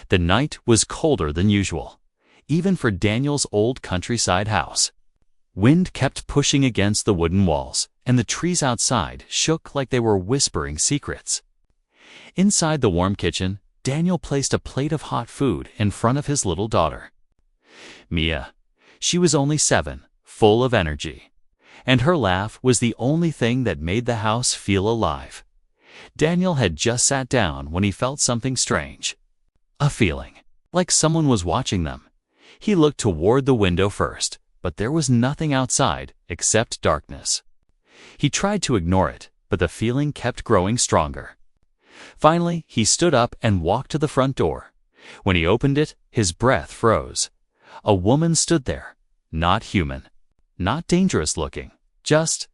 The night was colder than usual, even for Daniel's old countryside house. Wind kept pushing against the wooden walls, and the trees outside shook like they were whispering secrets. Inside the warm kitchen, Daniel placed a plate of hot food in front of his little daughter. Mia. She was only 7, full of energy, and her laugh was the only thing that made the house feel alive. Daniel had just sat down when he felt something strange. A feeling, like someone was watching them. He looked toward the window first, but there was nothing outside except darkness. He tried to ignore it, but the feeling kept growing stronger. Finally, he stood up and walked to the front door. When he opened it, his breath froze. A woman stood there, not human, not dangerous looking, just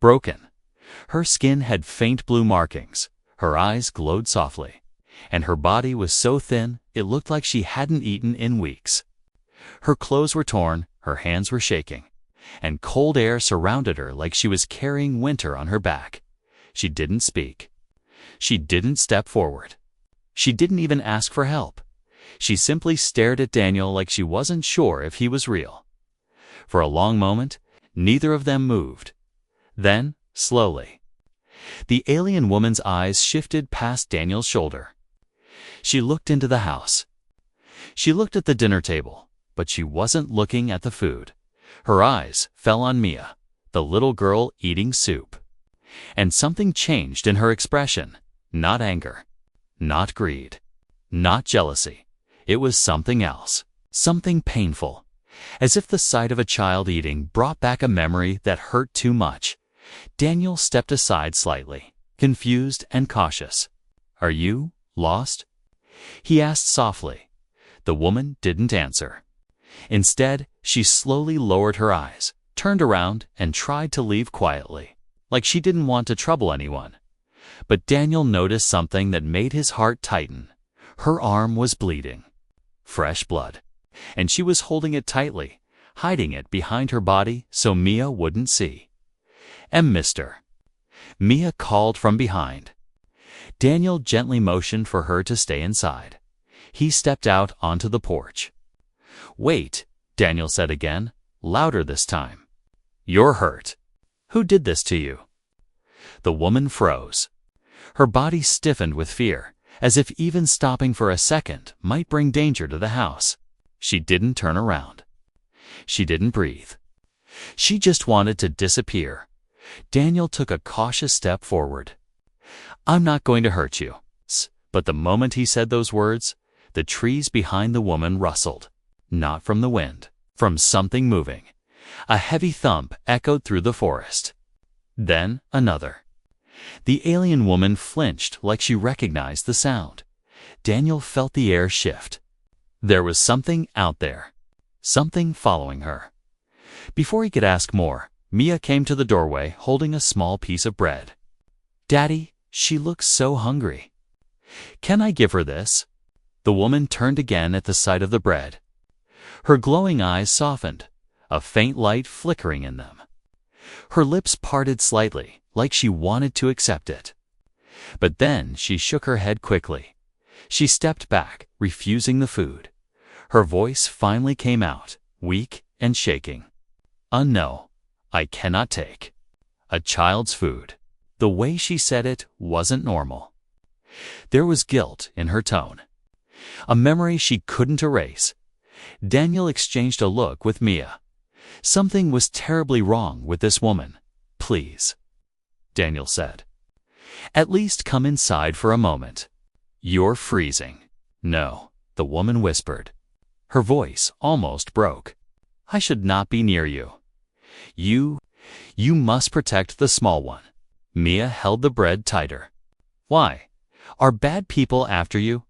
broken. Her skin had faint blue markings, her eyes glowed softly, and her body was so thin it looked like she hadn't eaten in weeks. Her clothes were torn, her hands were shaking, and cold air surrounded her like she was carrying winter on her back. She didn't speak. She didn't step forward. She didn't even ask for help. She simply stared at Daniel like she wasn't sure if he was real. For a long moment, neither of them moved. Then, slowly, the alien woman's eyes shifted past Daniel's shoulder. She looked into the house. She looked at the dinner table, but she wasn't looking at the food. Her eyes fell on Mia, the little girl eating soup. And something changed in her expression. Not anger, not greed, not jealousy. It was something else, something painful, as if the sight of a child eating brought back a memory that hurt too much. Daniel stepped aside slightly, confused and cautious. "Are you lost?" he asked softly. The woman didn't answer. Instead, she slowly lowered her eyes, turned around, and tried to leave quietly, like she didn't want to trouble anyone. But Daniel noticed something that made his heart tighten. Her arm was bleeding. Fresh blood. And she was holding it tightly, hiding it behind her body so Mia wouldn't see. "Mister," Mia called from behind. Daniel gently motioned for her to stay inside. He stepped out onto the porch. "Wait," Daniel said again, louder this time. "You're hurt. Who did this to you?" The woman froze. Her body stiffened with fear, as if even stopping for a second might bring danger to the house. She didn't turn around. She didn't breathe. She just wanted to disappear. Daniel took a cautious step forward. "I'm not going to hurt you." But the moment he said those words, the trees behind the woman rustled. Not from the wind, from something moving. A heavy thump echoed through the forest. Then another. The alien woman flinched like she recognized the sound. Daniel felt the air shift. There was something out there, something following her. Before he could ask more, Mia came to the doorway holding a small piece of bread. "Daddy, she looks so hungry. Can I give her this?" The woman turned again at the sight of the bread. Her glowing eyes softened, a faint light flickering in them. Her lips parted slightly, like she wanted to accept it. But then she shook her head quickly. She stepped back, refusing the food. Her voice finally came out, weak and shaking. "No, I cannot take a child's food." The way she said it wasn't normal. There was guilt in her tone, a memory she couldn't erase. Daniel exchanged a look with Mia. Something was terribly wrong with this woman. "Please," Daniel said. "At least come inside for a moment." "You're freezing." "No," the woman whispered. Her voice almost broke. "I should not be near you. You must protect the small one." Mia held the bread tighter. "Why? Are bad people after you?"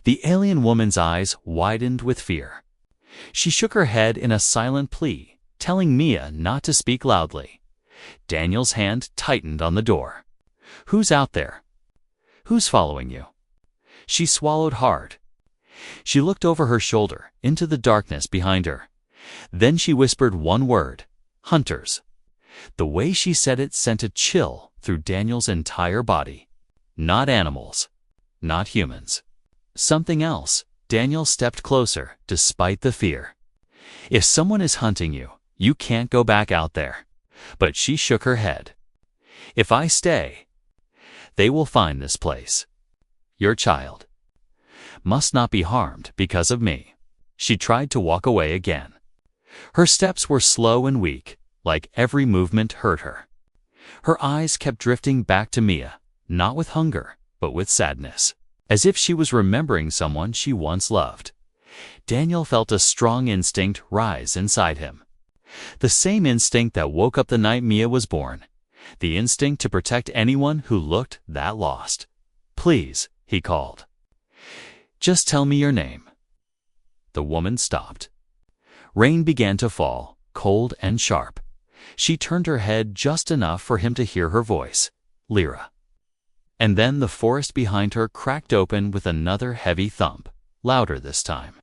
The alien woman's eyes widened with fear. She shook her head in a silent plea, telling Mia not to speak loudly. Daniel's hand tightened on the door. "Who's out there? Who's following you?" She swallowed hard. She looked over her shoulder, into the darkness behind her. Then she whispered one word: "Hunters." The way she said it sent a chill through Daniel's entire body. Not animals. Not humans. Something else. Daniel stepped closer, despite the fear. If someone is hunting you, you can't go back out there. But she shook her head. If I stay, they will find this place. Your child must not be harmed because of me. She tried to walk away again. Her steps were slow and weak, like every movement hurt her. Her eyes kept drifting back to Mia, not with hunger, but with sadness, as if she was remembering someone she once loved. Daniel felt a strong instinct rise inside him. The same instinct that woke up the night Mia was born. The instinct to protect anyone who looked that lost. Please, he called. Just tell me your name. The woman stopped. Rain began to fall, cold and sharp. She turned her head just enough for him to hear her voice. Lyra. And then the forest behind her cracked open with another heavy thump, louder this time.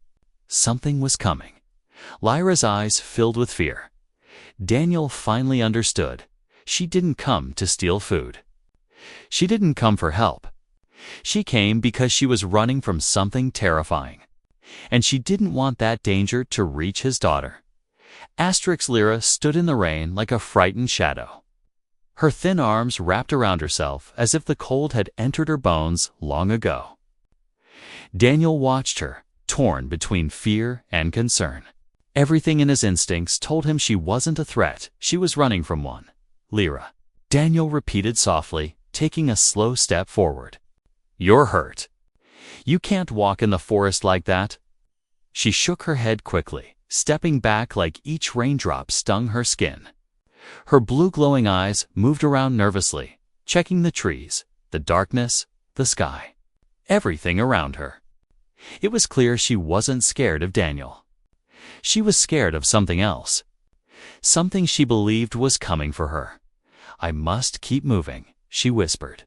Something was coming. Lyra's eyes filled with fear. Daniel finally understood. She didn't come to steal food. She didn't come for help. She came because she was running from something terrifying. And she didn't want that danger to reach his daughter. Lyra stood in the rain like a frightened shadow. Her thin arms wrapped around herself as if the cold had entered her bones long ago. Daniel watched her, torn between fear and concern. Everything in his instincts told him she wasn't a threat, she was running from one. Lyra. Daniel repeated softly, taking a slow step forward. You're hurt. You can't walk in the forest like that. She shook her head quickly, stepping back like each raindrop stung her skin. Her blue glowing eyes moved around nervously, checking the trees, the darkness, the sky, everything around her. It was clear she wasn't scared of Daniel. She was scared of something else. Something she believed was coming for her. I must keep moving, she whispered.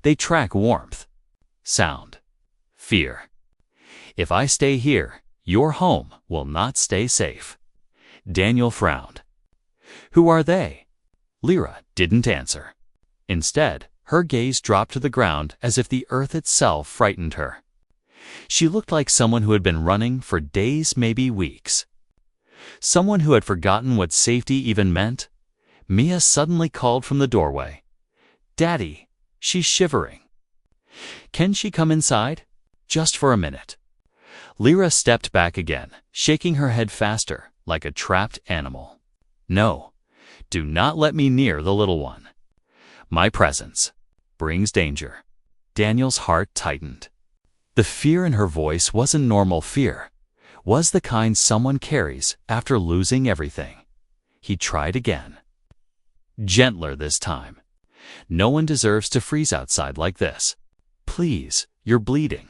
They track warmth, sound, fear. If I stay here, your home will not stay safe. Daniel frowned. Who are they? Lyra didn't answer. Instead, her gaze dropped to the ground as if the earth itself frightened her. She looked like someone who had been running for days, maybe weeks. Someone who had forgotten what safety even meant. Mia suddenly called from the doorway. Daddy, she's shivering. Can she come inside? Just for a minute. Lyra stepped back again, shaking her head faster, like a trapped animal. No, do not let me near the little one. My presence brings danger. Daniel's heart tightened. The fear in her voice wasn't normal fear, was the kind someone carries after losing everything. He tried again. Gentler this time. No one deserves to freeze outside like this. Please, you're bleeding.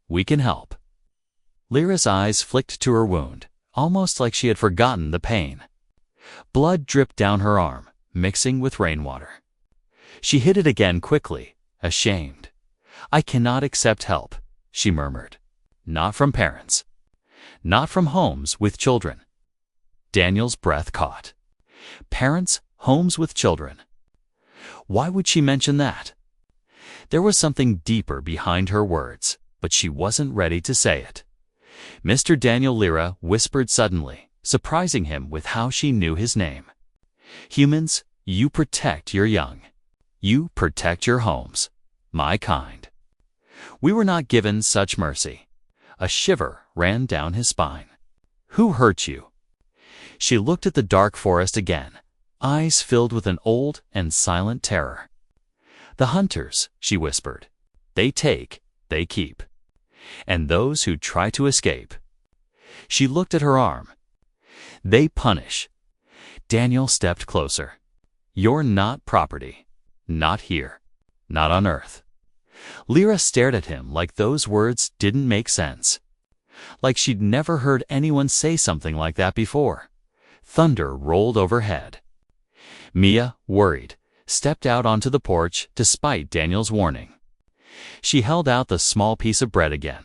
We can help. Lyra's eyes flicked to her wound, almost like she had forgotten the pain. Blood dripped down her arm, mixing with rainwater. She hid it again quickly, ashamed. I cannot accept help, she murmured. Not from parents. Not from homes with children. Daniel's breath caught. Parents, homes with children. Why would she mention that? There was something deeper behind her words, but she wasn't ready to say it. Mr. Daniel, Lyra whispered suddenly, surprising him with how she knew his name. Humans, you protect your young. You protect your homes. My kind. We were not given such mercy. A shiver ran down his spine. Who hurt you? She looked at the dark forest again, eyes filled with an old and silent terror. The hunters, she whispered. They take, they keep. And those who try to escape. She looked at her arm. They punish. Daniel stepped closer. You're not property. Not here. Not on Earth. Lyra stared at him like those words didn't make sense. Like she'd never heard anyone say something like that before. Thunder rolled overhead. Mia, worried, stepped out onto the porch despite Daniel's warning. She held out the small piece of bread again.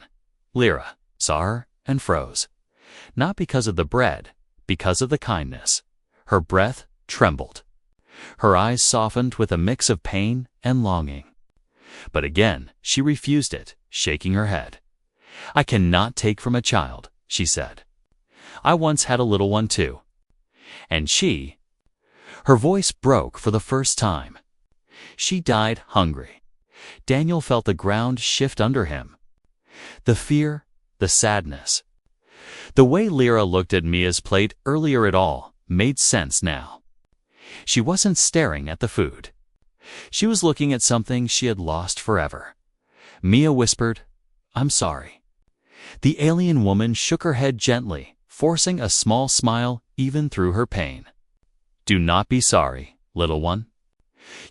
Lyra saw her and froze. Not because of the bread, because of the kindness. Her breath trembled. Her eyes softened with a mix of pain and longing. But again, she refused it, shaking her head. I cannot take from a child, she said. I once had a little one too. And her voice broke for the first time. She died hungry. Daniel felt the ground shift under him. The fear, the sadness. The way Lyra looked at Mia's plate earlier it all made sense now. She wasn't staring at the food. She was looking at something she had lost forever. Mia whispered, "I'm sorry." The alien woman shook her head gently, forcing a small smile even through her pain. "Do not be sorry, little one.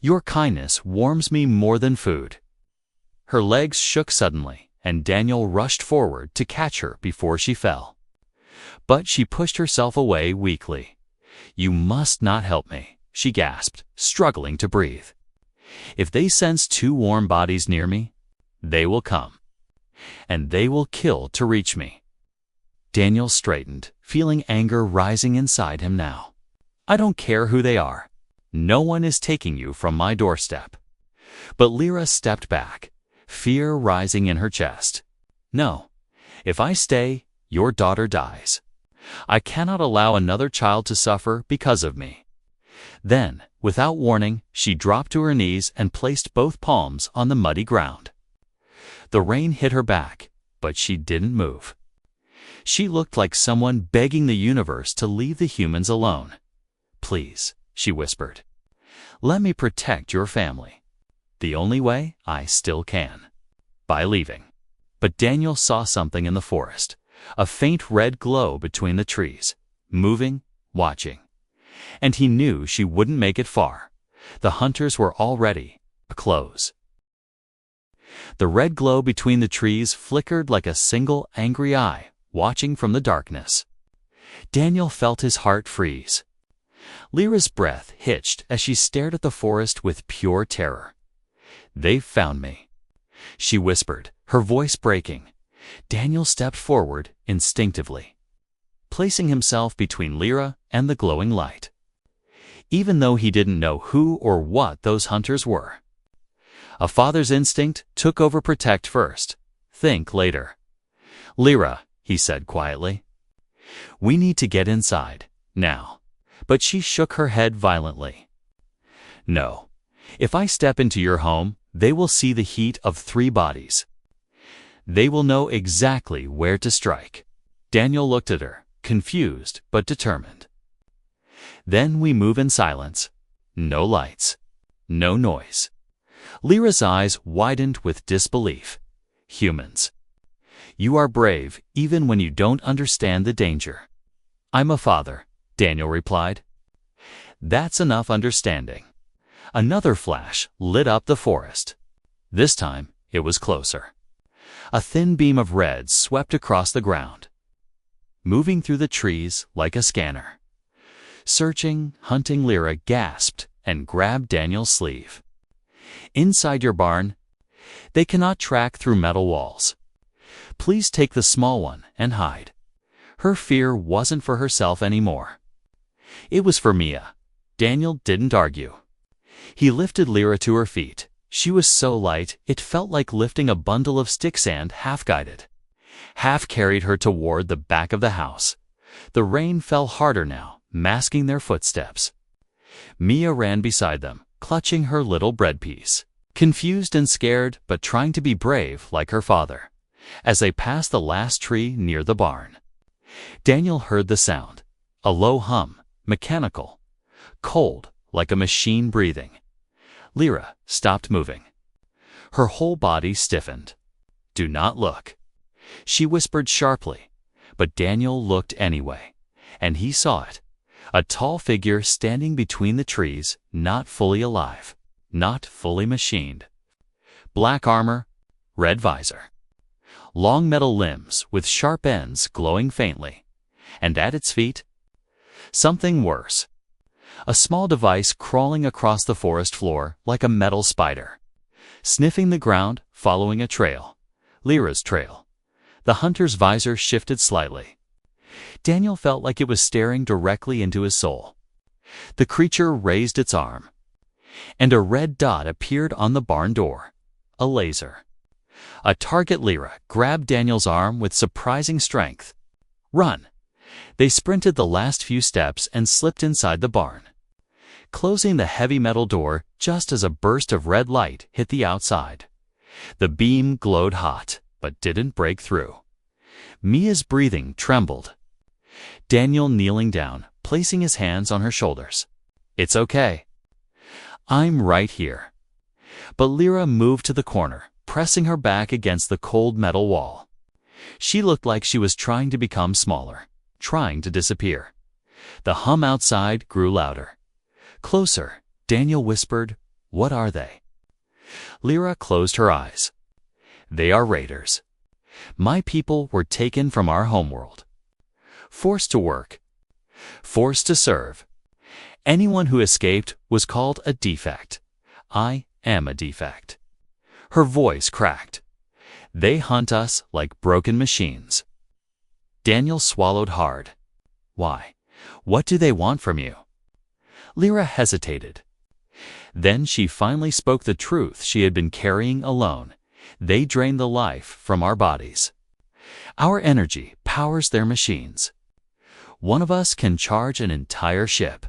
Your kindness warms me more than food." Her legs shook suddenly, and Daniel rushed forward to catch her before she fell. But she pushed herself away weakly. "You must not help me," she gasped, struggling to breathe. "If they sense two warm bodies near me, they will come. And they will kill to reach me." Daniel straightened, feeling anger rising inside him now. "I don't care who they are. No one is taking you from my doorstep." But Lyra stepped back, fear rising in her chest. "No. If I stay, your daughter dies. I cannot allow another child to suffer because of me." Then, without warning, she dropped to her knees and placed both palms on the muddy ground. The rain hit her back, but she didn't move. She looked like someone begging the universe to leave the humans alone. "Please," she whispered. "Let me protect your family. The only way I still can. By leaving." But Daniel saw something in the forest, a faint red glow between the trees, moving, watching. And he knew she wouldn't make it far. The hunters were already close. The red glow between the trees flickered like a single angry eye, watching from the darkness. Daniel felt his heart freeze. Lyra's breath hitched as she stared at the forest with pure terror. "They've found me," she whispered, her voice breaking. Daniel stepped forward instinctively, placing himself between Lyra and the glowing light. Even though he didn't know who or what those hunters were. A father's instinct took over: protect first, think later. "Lyra," he said quietly, "we need to get inside, now." But she shook her head violently. "No. If I step into your home, they will see the heat of 3 bodies. They will know exactly where to strike." Daniel looked at her, confused but determined. "Then we move in silence. No lights. No noise." Lyra's eyes widened with disbelief. "Humans. You are brave even when you don't understand the danger." "I'm a father," Daniel replied. "That's enough understanding." Another flash lit up the forest. This time it was closer. A thin beam of red swept across the ground, moving through the trees like a scanner. Searching, hunting, Lyra gasped and grabbed Daniel's sleeve. "Inside your barn, they cannot track through metal walls. Please take the small one and hide." Her fear wasn't for herself anymore. It was for Mia. Daniel didn't argue. He lifted Lyra to her feet. She was so light, it felt like lifting a bundle of stick sand, half-guided. Half carried her toward the back of the house. The rain fell harder now, masking their footsteps. Mia ran beside them, clutching her little bread piece, confused and scared, but trying to be brave like her father. As they passed the last tree near the barn, Daniel heard the sound, a low hum, mechanical, cold, like a machine breathing. Lyra stopped moving. Her whole body stiffened. "Do not look," she whispered sharply, but Daniel looked anyway, and he saw it. A tall figure standing between the trees, not fully alive, not fully machined. Black armor, red visor, long metal limbs with sharp ends glowing faintly, and at its feet, something worse. A small device crawling across the forest floor like a metal spider, sniffing the ground, following a trail. Lyra's trail. The hunter's visor shifted slightly. Daniel felt like it was staring directly into his soul. The creature raised its arm, and a red dot appeared on the barn door. A laser. A target Lyra grabbed Daniel's arm with surprising strength. "Run!" They sprinted the last few steps and slipped inside the barn, closing the heavy metal door just as a burst of red light hit the outside. The beam glowed hot, but didn't break through. Mia's breathing trembled. Daniel kneeling down, placing his hands on her shoulders. "It's okay. I'm right here." But Lyra moved to the corner, pressing her back against the cold metal wall. She looked like she was trying to become smaller, trying to disappear. The hum outside grew louder. "Closer," Daniel whispered. "What are they?" Lyra closed her eyes. "They are raiders. My people were taken from our homeworld. Forced to work. Forced to serve. Anyone who escaped was called a defect. I am a defect." Her voice cracked. "They hunt us like broken machines." Daniel swallowed hard. "Why? What do they want from you?" Lyra hesitated. Then she finally spoke the truth she had been carrying alone. "They drain the life from our bodies. Our energy powers their machines. One of us can charge an entire ship.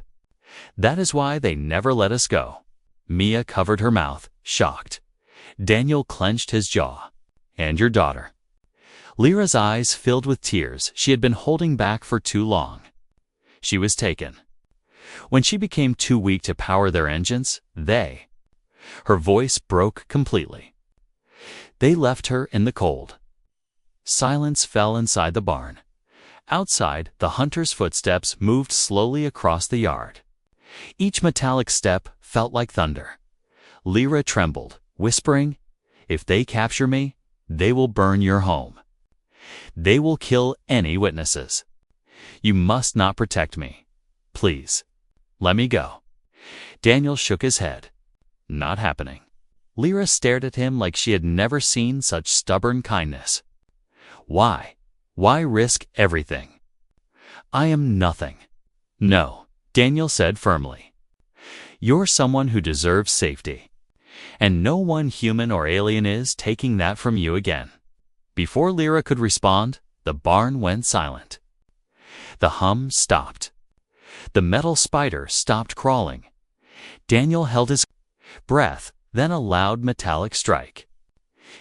That is why they never let us go." Mia covered her mouth, shocked. Daniel clenched his jaw. "And your daughter?" Lyra's eyes filled with tears she had been holding back for too long. "She was taken. When she became too weak to power their engines, they—" Her voice broke completely. "They left her in the cold." Silence fell inside the barn. Outside, the hunter's footsteps moved slowly across the yard. Each metallic step felt like thunder. Lyra trembled, whispering, "If they capture me, they will burn your home. They will kill any witnesses. You must not protect me. Please, let me go." Daniel shook his head. "Not happening." Lyra stared at him like she had never seen such stubborn kindness. "Why? Why risk everything?" "I am nothing." "No," Daniel said firmly. "You're someone who deserves safety. And no one human or alien is taking that from you again." Before Lyra could respond, the barn went silent. The hum stopped. The metal spider stopped crawling. Daniel held his breath, then a loud metallic strike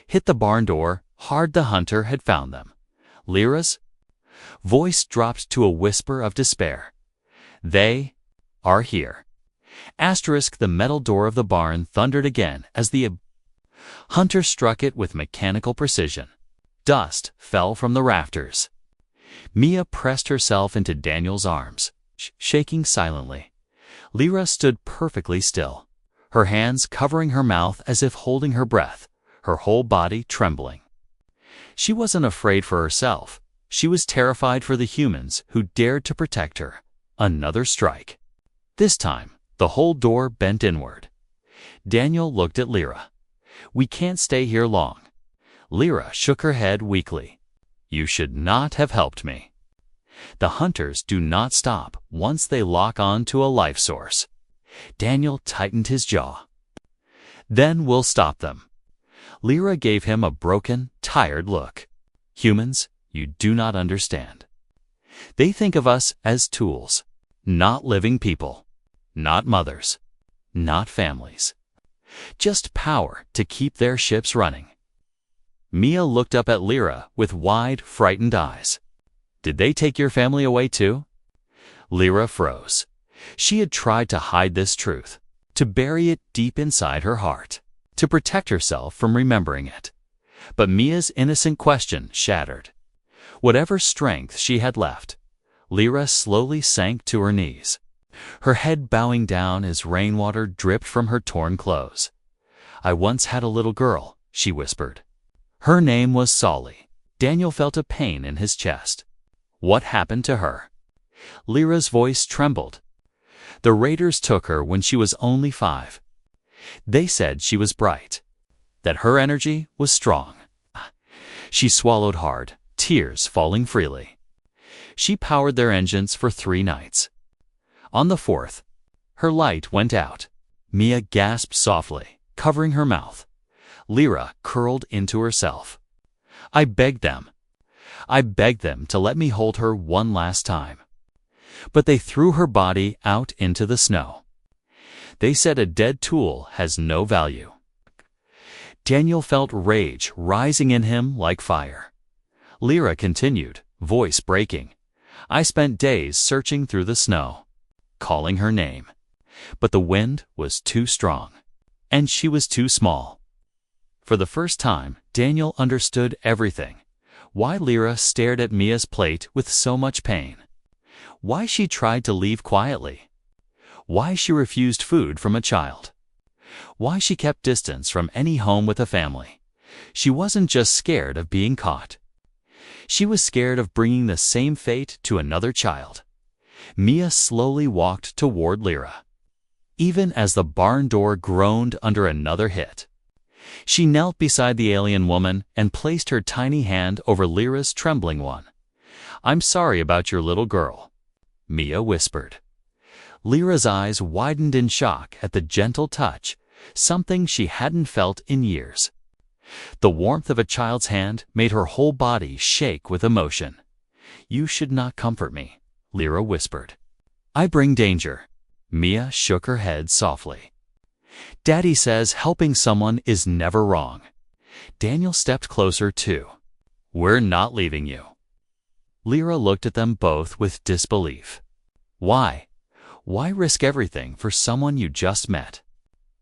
hit the barn door. Hard. The hunter had found them. Lyra's voice dropped to a whisper of despair. "They are here." The metal door of the barn thundered again as the hunter struck it with mechanical precision. Dust fell from the rafters. Mia pressed herself into Daniel's arms, shaking silently. Lyra stood perfectly still, her hands covering her mouth as if holding her breath, her whole body trembling. She wasn't afraid for herself. She was terrified for the humans who dared to protect her. Another strike. This time, the whole door bent inward. Daniel looked at Lyra. "We can't stay here long." Lyra shook her head weakly. "You should not have helped me." The hunters do not stop once they lock on to a life source. Daniel tightened his jaw. "Then we'll stop them." Lyra gave him a broken, tired look. "Humans, you do not understand. They think of us as tools, not living people, not mothers, not families. Just power to keep their ships running." Mia looked up at Lyra with wide, frightened eyes. "Did they take your family away too?" Lyra froze. She had tried to hide this truth, to bury it deep inside her heart, to protect herself from remembering it. But Mia's innocent question shattered whatever strength she had left. Lyra slowly sank to her knees, her head bowing down as rainwater dripped from her torn clothes. "I once had a little girl," she whispered. "Her name was Solly." Daniel felt a pain in his chest. "What happened to her?" Lyra's voice trembled. "The raiders took her when she was only 5. They said she was bright, that her energy was strong." She swallowed hard, tears falling freely. "She powered their engines for 3 nights. On the 4th, her light went out." Mia gasped softly, covering her mouth. Lyra curled into herself. I begged them to let me hold her one last time. But they threw her body out into the snow. They said a dead tool has no value. Daniel felt rage rising in him like fire. Lyra continued, voice breaking. I spent days searching through the snow, calling her name. But the wind was too strong, and she was too small. For the first time, Daniel understood everything. Why Lyra stared at Mia's plate with so much pain. Why she tried to leave quietly. Why she refused food from a child. Why she kept distance from any home with a family. She wasn't just scared of being caught. She was scared of bringing the same fate to another child. Mia slowly walked toward Lyra, even as the barn door groaned under another hit. She knelt beside the alien woman and placed her tiny hand over Lyra's trembling one. I'm sorry about your little girl, Mia whispered. Lyra's eyes widened in shock at the gentle touch, something she hadn't felt in years. The warmth of a child's hand made her whole body shake with emotion. You should not comfort me, Lyra whispered. I bring danger. Mia shook her head softly. Daddy says helping someone is never wrong. Daniel stepped closer too. We're not leaving you. Lyra looked at them both with disbelief. Why? Why risk everything for someone you just met?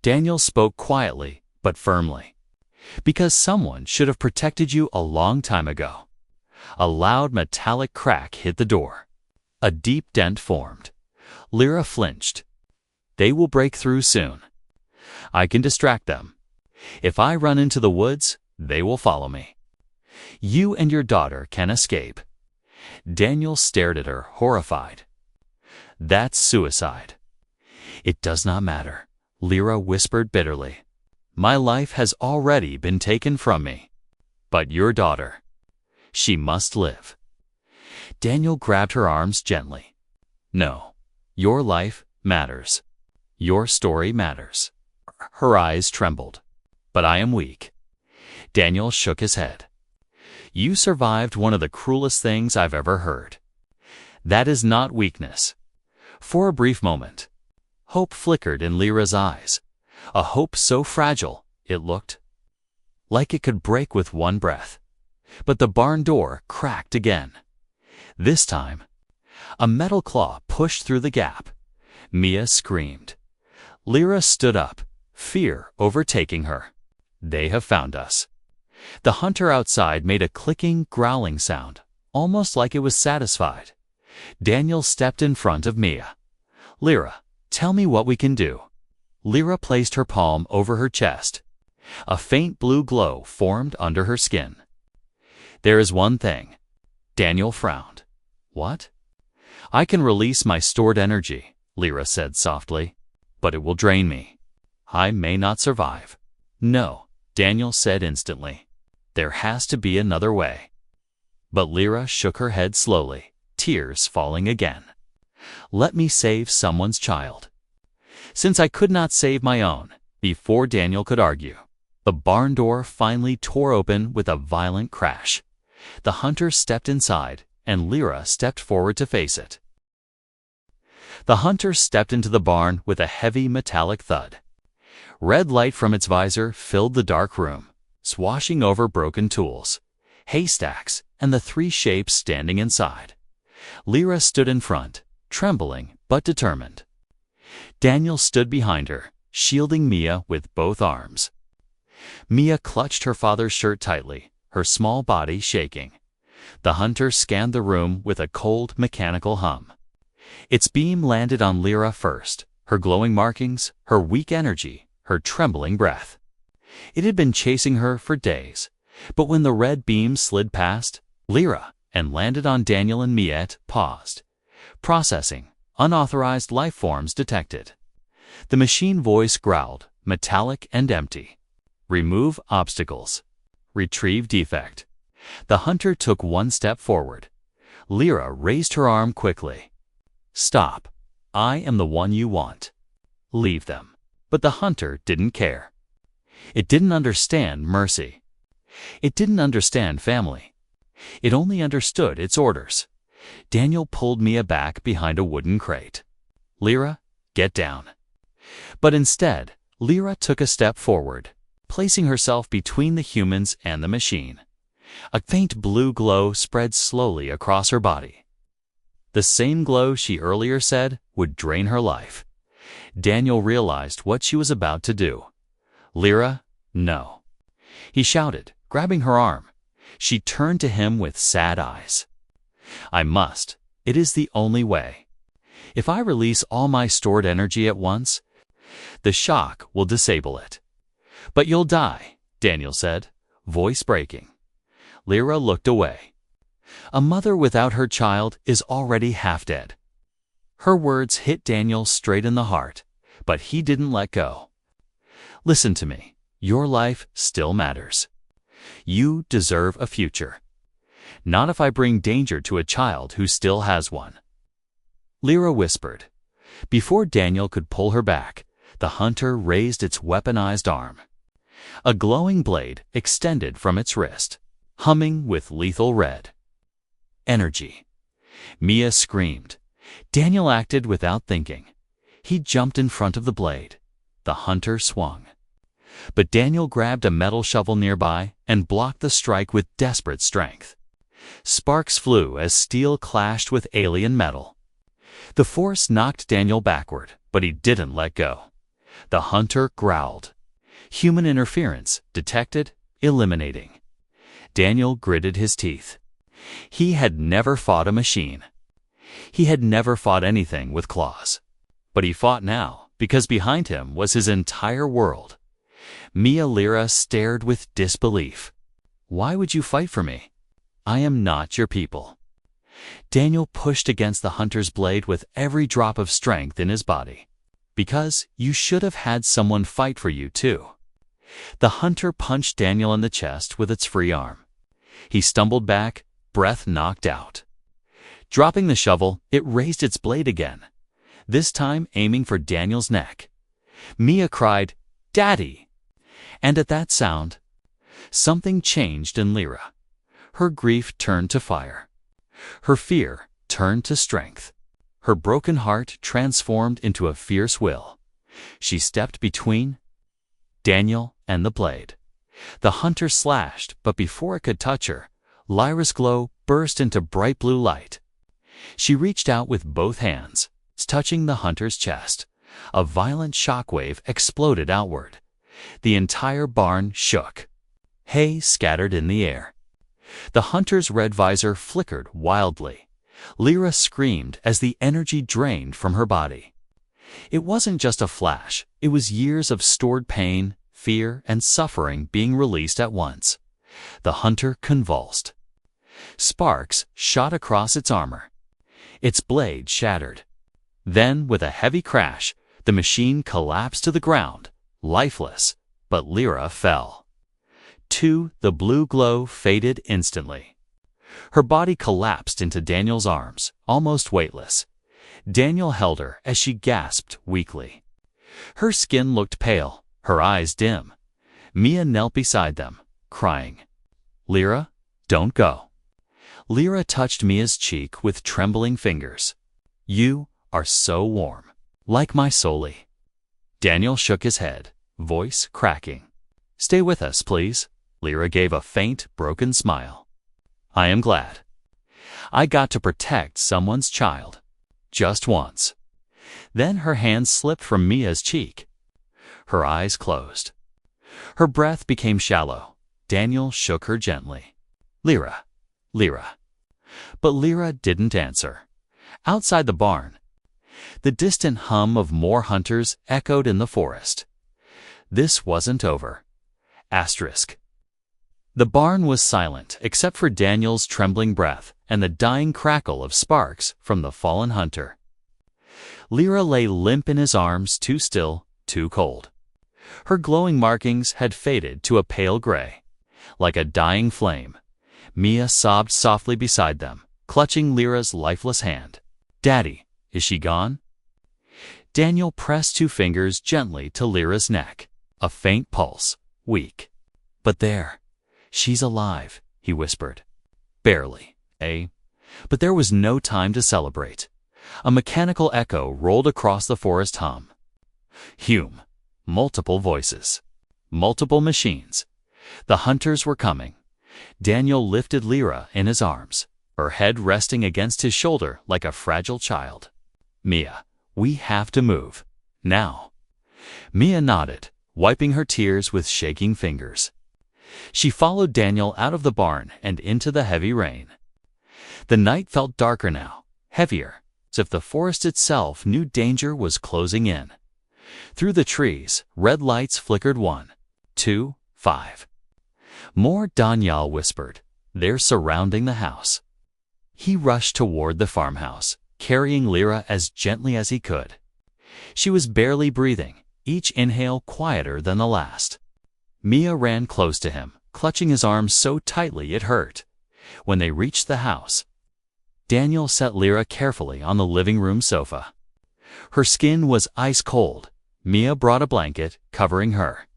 Daniel spoke quietly but firmly. Because someone should have protected you a long time ago. A loud metallic crack hit the door. A deep dent formed. Lyra flinched. They will break through soon. I can distract them. If I run into the woods, they will follow me. You and your daughter can escape. Daniel stared at her, horrified. That's suicide. It does not matter, Lyra whispered bitterly. My life has already been taken from me. But your daughter, she must live. Daniel grabbed her arms gently. No, your life matters. Your story matters. Her eyes trembled. But I am weak. Daniel shook his head. You survived one of the cruelest things I've ever heard. That is not weakness. For a brief moment, hope flickered in Lyra's eyes. A hope so fragile, it looked like it could break with one breath. But the barn door cracked again. This time, a metal claw pushed through the gap. Mia screamed. Lyra stood up, fear overtaking her. They have found us. The hunter outside made a clicking, growling sound, almost like it was satisfied. Daniel stepped in front of Mia. Lyra, tell me what we can do. Lyra placed her palm over her chest. A faint blue glow formed under her skin. There is one thing. Daniel frowned. What? I can release my stored energy, Lyra said softly, but it will drain me. I may not survive. No, Daniel said instantly. There has to be another way. But Lyra shook her head slowly, tears falling again. Let me save someone's child. Since I could not save my own, before Daniel could argue, the barn door finally tore open with a violent crash. The hunter stepped inside, and Lyra stepped forward to face it. The hunter stepped into the barn with a heavy metallic thud. Red light from its visor filled the dark room, swashing over broken tools, haystacks, and the three shapes standing inside. Lyra stood in front, trembling but determined. Daniel stood behind her, shielding Mia with both arms. Mia clutched her father's shirt tightly, her small body shaking. The hunter scanned the room with a cold, mechanical hum. Its beam landed on Lyra first, her glowing markings, her weak energy, her trembling breath. It had been chasing her for days, but when the red beam slid past Lyra and landed on Daniel and Mia, it paused. Processing. Unauthorized life forms detected. The machine voice growled, metallic and empty. Remove obstacles. Retrieve defect. The hunter took one step forward. Lyra raised her arm quickly. Stop. I am the one you want. Leave them. But the hunter didn't care. It didn't understand mercy. It didn't understand family. It only understood its orders. Daniel pulled Mia back behind a wooden crate. "Lyra, get down." But instead, Lyra took a step forward, placing herself between the humans and the machine. A faint blue glow spread slowly across her body. The same glow she earlier said would drain her life. Daniel realized what she was about to do. "Lyra, no." He shouted, grabbing her arm. She turned to him with sad eyes. "I must. It is the only way. If I release all my stored energy at once, the shock will disable it." "But you'll die," Daniel said, voice breaking. Lyra looked away. "A mother without her child is already half dead." Her words hit Daniel straight in the heart, but he didn't let go. "Listen to me. Your life still matters. You deserve a future. Not if I bring danger to a child who still has one." Lyra whispered. Before Daniel could pull her back, the hunter raised its weaponized arm. A glowing blade extended from its wrist, humming with lethal red. Energy. Mia screamed. Daniel acted without thinking. He jumped in front of the blade. The hunter swung. But Daniel grabbed a metal shovel nearby and blocked the strike with desperate strength. Sparks flew as steel clashed with alien metal. The force knocked Daniel backward, but he didn't let go. The hunter growled. Human interference detected, eliminating. Daniel gritted his teeth. He had never fought a machine. He had never fought anything with claws. But he fought now, because behind him was his entire world. Lyra stared with disbelief. "Why would you fight for me? I am not your people." Daniel pushed against the hunter's blade with every drop of strength in his body. "Because you should have had someone fight for you too." The hunter punched Daniel in the chest with its free arm. He stumbled back, breath knocked out. Dropping the shovel, it raised its blade again, this time aiming for Daniel's neck. Mia cried, "Daddy!" And at that sound, something changed in Lyra. Her grief turned to fire. Her fear turned to strength. Her broken heart transformed into a fierce will. She stepped between Daniel and the blade. The hunter slashed, but before it could touch her, Lyra's glow burst into bright blue light. She reached out with both hands, touching the hunter's chest. A violent shockwave exploded outward. The entire barn shook. Hay scattered in the air. The hunter's red visor flickered wildly. Lyra screamed as the energy drained from her body. It wasn't just a flash, it was years of stored pain, fear, and suffering being released at once. The hunter convulsed. Sparks shot across its armor. Its blade shattered. Then, with a heavy crash, the machine collapsed to the ground, lifeless, but Lyra fell. The blue glow faded instantly. Her body collapsed into Daniel's arms, almost weightless. Daniel held her as she gasped weakly. Her skin looked pale, her eyes dim. Mia knelt beside them, crying. "Lyra, don't go." Lyra touched Mia's cheek with trembling fingers. "You are so warm, like my Soli." Daniel shook his head, voice cracking. "Stay with us, please." Lyra gave a faint, broken smile. "I am glad. I got to protect someone's child. Just once." Then her hand slipped from Mia's cheek. Her eyes closed. Her breath became shallow. Daniel shook her gently. "Lyra, Lyra." But Lyra didn't answer. Outside the barn, the distant hum of more hunters echoed in the forest. This wasn't over. Asterisk. The barn was silent except for Daniel's trembling breath and the dying crackle of sparks from the fallen hunter. Lyra lay limp in his arms, too still, too cold. Her glowing markings had faded to a pale gray. Like a dying flame, Mia sobbed softly beside them, clutching Lyra's lifeless hand. "Daddy, is she gone?" Daniel pressed 2 fingers gently to Lyra's neck. A faint pulse, weak. But there, she's alive, he whispered. Barely, eh? But there was no time to celebrate. A mechanical echo rolled across the forest hum. Hume. Multiple voices. Multiple machines. The hunters were coming. Daniel lifted Lyra in his arms, her head resting against his shoulder like a fragile child. Mia, we have to move. Now. Mia nodded, wiping her tears with shaking fingers. She followed Daniel out of the barn and into the heavy rain. The night felt darker now, heavier, as if the forest itself knew danger was closing in. Through the trees, red lights flickered 1, 2, 5. More, Daniel whispered. They're surrounding the house. He rushed toward the farmhouse, carrying Lyra as gently as he could. She was barely breathing, each inhale quieter than the last. Mia ran close to him, clutching his arm so tightly it hurt. When they reached the house, Daniel set Lyra carefully on the living room sofa. Her skin was ice cold. Mia brought a blanket, covering her.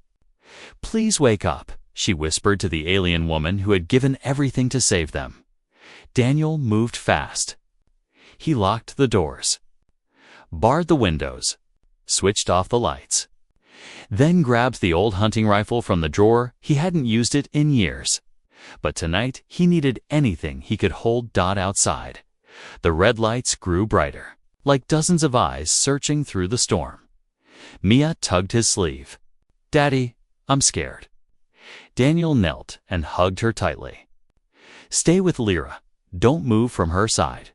Please wake up, she whispered to the alien woman who had given everything to save them. Daniel moved fast. He locked the doors, barred the windows, switched off the lights, then grabbed the old hunting rifle from the drawer. He hadn't used it in years. But tonight he needed anything he could hold Dot outside. The red lights grew brighter, like dozens of eyes searching through the storm. Mia tugged his sleeve. Daddy, I'm scared. Daniel knelt and hugged her tightly. Stay with Lyra. Don't move from her side.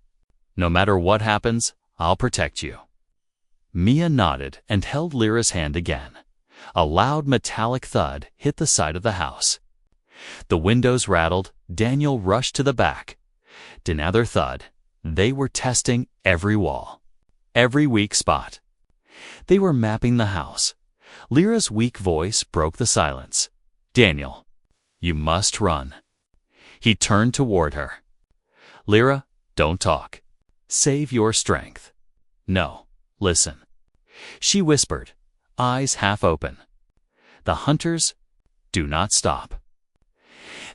No matter what happens, I'll protect you. Mia nodded and held Lyra's hand again. A loud metallic thud hit the side of the house. The windows rattled. Daniel rushed to the back. Another thud. They were testing every wall, every weak spot. They were mapping the house. Lyra's weak voice broke the silence. Daniel, you must run. He turned toward her. Lyra, don't talk. Save your strength. No, listen. She whispered, eyes half open. The hunters, do not stop.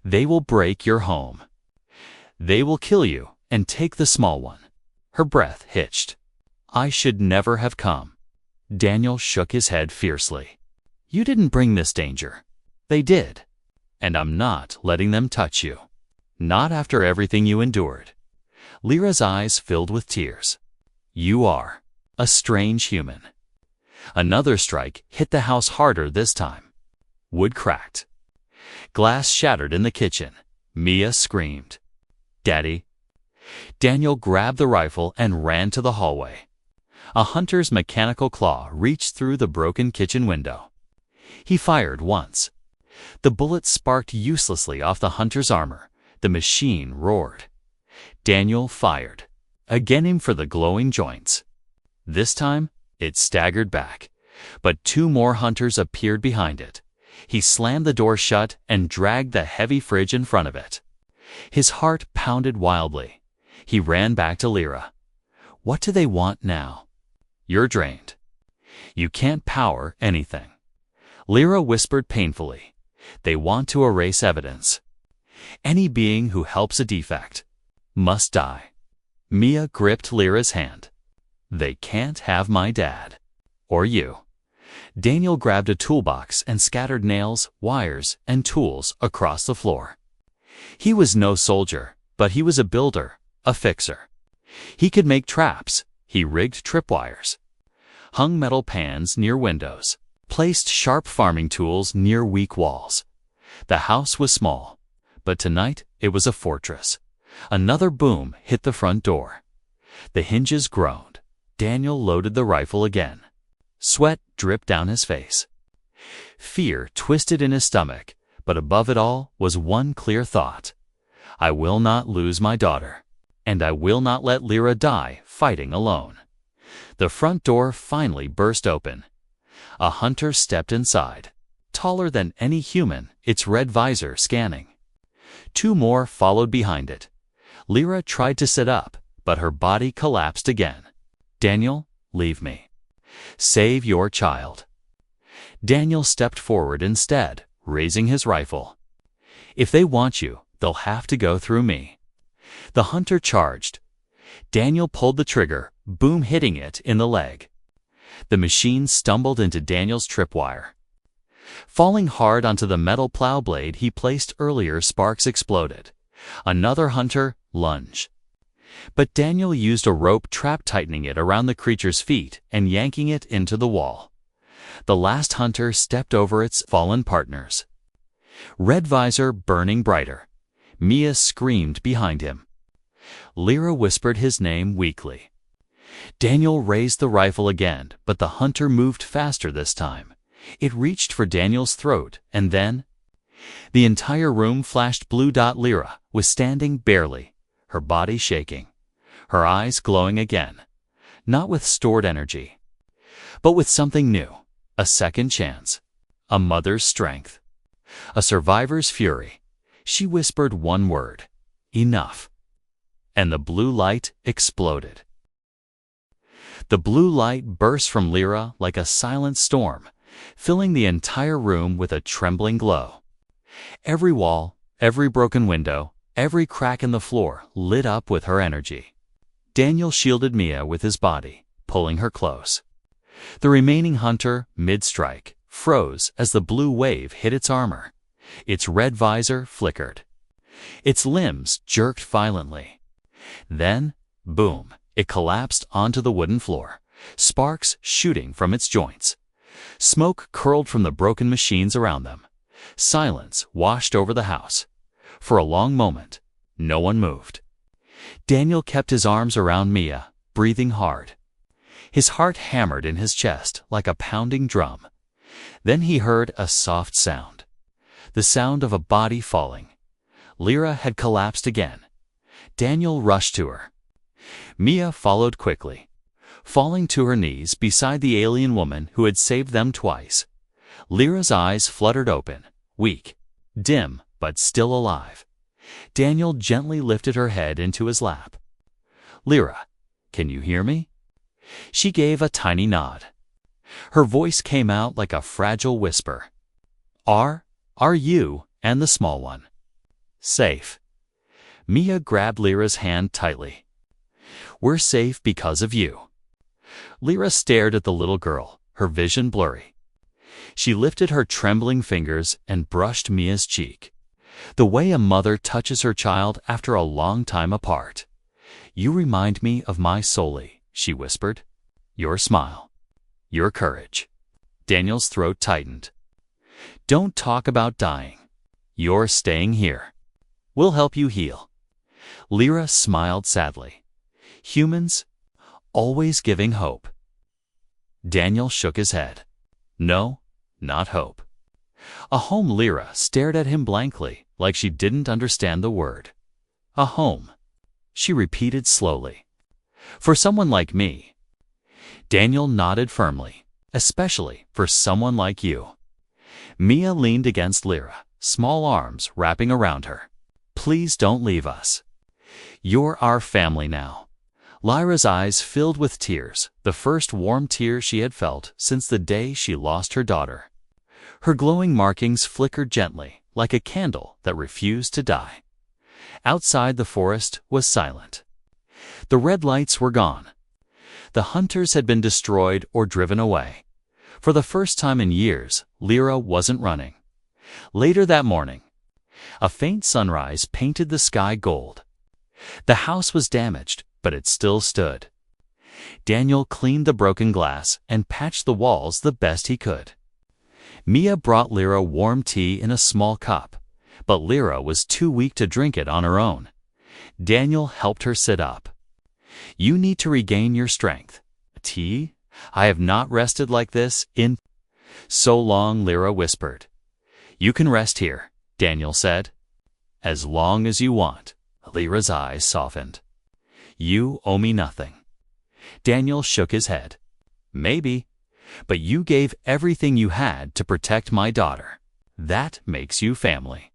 They will break your home. They will kill you and take the small one. Her breath hitched. I should never have come. Daniel shook his head fiercely. You didn't bring this danger. They did. And I'm not letting them touch you. Not after everything you endured. Lyra's eyes filled with tears. You are a strange human. Another strike hit the house harder this time. Wood cracked. Glass shattered in the kitchen. Mia screamed. Daddy. Daniel grabbed the rifle and ran to the hallway. A hunter's mechanical claw reached through the broken kitchen window. He fired once. The bullet sparked uselessly off the hunter's armor. The machine roared. Daniel fired, again aimed for the glowing joints. This time, it staggered back, but 2 more hunters appeared behind it. He slammed the door shut and dragged the heavy fridge in front of it. His heart pounded wildly. He ran back to Lyra. What do they want now? You're drained. You can't power anything. Lyra whispered painfully. They want to erase evidence. Any being who helps a defect must die. Mia gripped Lyra's hand. They can't have my dad. Or you. Daniel grabbed a toolbox and scattered nails, wires, and tools across the floor. He was no soldier, but he was a builder, a fixer. He could make traps. He rigged tripwires, hung metal pans near windows, placed sharp farming tools near weak walls. The house was small, but tonight it was a fortress. Another boom hit the front door. The hinges groaned. Daniel loaded the rifle again. Sweat dripped down his face. Fear twisted in his stomach, but above it all was one clear thought. I will not lose my daughter, and I will not let Lyra die fighting alone. The front door finally burst open. A hunter stepped inside, taller than any human, its red visor scanning. 2 more followed behind it. Lyra tried to sit up, but her body collapsed again. Daniel, leave me. Save your child. Daniel stepped forward instead, raising his rifle. "If they want you, they'll have to go through me." The hunter charged. Daniel pulled the trigger, boom, hitting it in the leg. The machine stumbled into Daniel's tripwire. Falling hard onto the metal plow blade he placed earlier, sparks exploded. Another hunter lunged. But Daniel used a rope trap, tightening it around the creature's feet and yanking it into the wall. The last hunter stepped over its fallen partners. Red visor burning brighter. Mia screamed behind him. Lyra whispered his name weakly. Daniel raised the rifle again, but the hunter moved faster this time. It reached for Daniel's throat, and then the entire room flashed blue. Lyra was standing barely, her body shaking, her eyes glowing again, not with stored energy, but with something new, a second chance, a mother's strength, a survivor's fury. She whispered one word, "Enough," and the blue light exploded. The blue light burst from Lyra like a silent storm, filling the entire room with a trembling glow. Every wall, every broken window, every crack in the floor lit up with her energy. Daniel shielded Mia with his body, pulling her close. The remaining hunter, mid-strike, froze as the blue wave hit its armor. Its red visor flickered. Its limbs jerked violently. Then, boom, it collapsed onto the wooden floor, sparks shooting from its joints. Smoke curled from the broken machines around them. Silence washed over the house. For a long moment, no one moved. Daniel kept his arms around Mia, breathing hard. His heart hammered in his chest like a pounding drum. Then he heard a soft sound. The sound of a body falling. Lyra had collapsed again. Daniel rushed to her. Mia followed quickly, falling to her knees beside the alien woman who had saved them twice. Lyra's eyes fluttered open, weak, dim, but still alive. Daniel gently lifted her head into his lap. "Lyra, can you hear me?" She gave a tiny nod. Her voice came out like a fragile whisper. Are you and the small one safe?" Mia grabbed Lyra's hand tightly. "We're safe because of you." Lyra stared at the little girl, her vision blurry. She lifted her trembling fingers and brushed Mia's cheek, the way a mother touches her child after a long time apart. "You remind me of my Soli," she whispered. "Your smile. Your courage." Daniel's throat tightened. "Don't talk about dying. You're staying here. We'll help you heal." Lyra smiled sadly. "Humans, always giving hope." Daniel shook his head. "No, not hope." A home. Lyra stared at him blankly, like she didn't understand the word. "A home," she repeated slowly. "For someone like me." Daniel nodded firmly. "Especially for someone like you." Mia leaned against Lyra, small arms wrapping around her. "Please don't leave us. You're our family now." Lyra's eyes filled with tears, the first warm tears she had felt since the day she lost her daughter. Her glowing markings flickered gently, like a candle that refused to die. Outside, the forest was silent. The red lights were gone. The hunters had been destroyed or driven away. For the first time in years, Lyra wasn't running. Later that morning, a faint sunrise painted the sky gold. The house was damaged, but it still stood. Daniel cleaned the broken glass and patched the walls the best he could. Mia brought Lyra warm tea in a small cup, but Lyra was too weak to drink it on her own. Daniel helped her sit up. "You need to regain your strength." "Tea? I have not rested like this in so long," Lyra whispered. "You can rest here," Daniel said. "As long as you want." Lyra's eyes softened. "You owe me nothing." Daniel shook his head. "Maybe, but you gave everything you had to protect my daughter. That makes you family."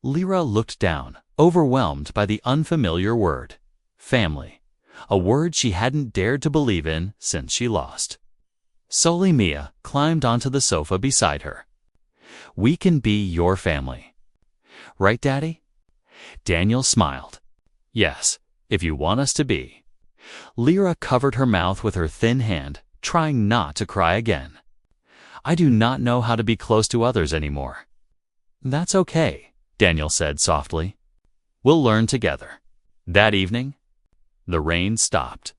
Lyra looked down, overwhelmed by the unfamiliar word, family, a word she hadn't dared to believe in since she lost. Slowly Mia climbed onto the sofa beside her. We can be your family. Right, Daddy? Daniel smiled. Yes, if you want us to be. Lyra covered her mouth with her thin hand, trying not to cry again. I do not know how to be close to others anymore. That's okay, Daniel said softly. We'll learn together. That evening, the rain stopped.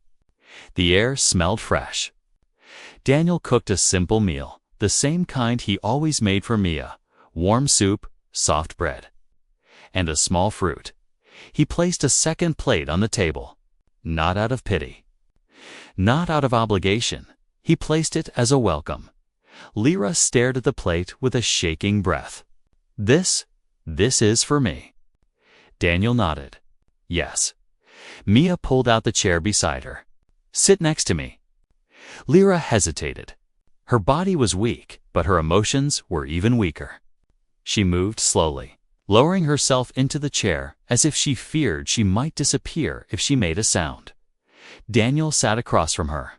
The air smelled fresh. Daniel cooked a simple meal, the same kind he always made for Mia: warm soup, soft bread, and a small fruit. He placed a second plate on the table, not out of pity, not out of obligation. He placed it as a welcome. Lyra stared at the plate with a shaking breath. This is for me. Daniel nodded. Yes. Mia pulled out the chair beside her. Sit next to me. Lyra hesitated. Her body was weak, but her emotions were even weaker. She moved slowly, lowering herself into the chair as if she feared she might disappear if she made a sound. Daniel sat across from her.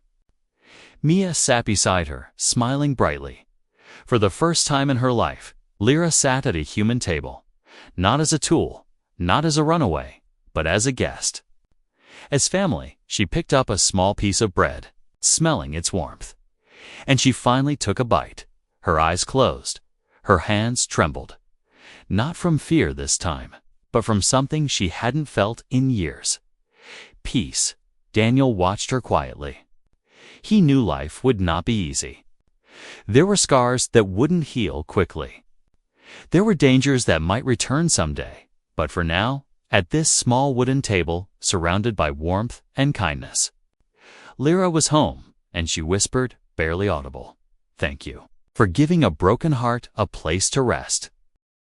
Mia sat beside her, smiling brightly. For the first time in her life, Lyra sat at a human table, not as a tool, not as a runaway, but as a guest. As family, she picked up a small piece of bread, smelling its warmth. And she finally took a bite. Her eyes closed. Her hands trembled. Not from fear this time, but from something she hadn't felt in years. Peace. Daniel watched her quietly. He knew life would not be easy. There were scars that wouldn't heal quickly. There were dangers that might return someday, but for now, at this small wooden table, surrounded by warmth and kindness, Lyra was home, and she whispered, barely audible, "Thank you for giving a broken heart a place to rest."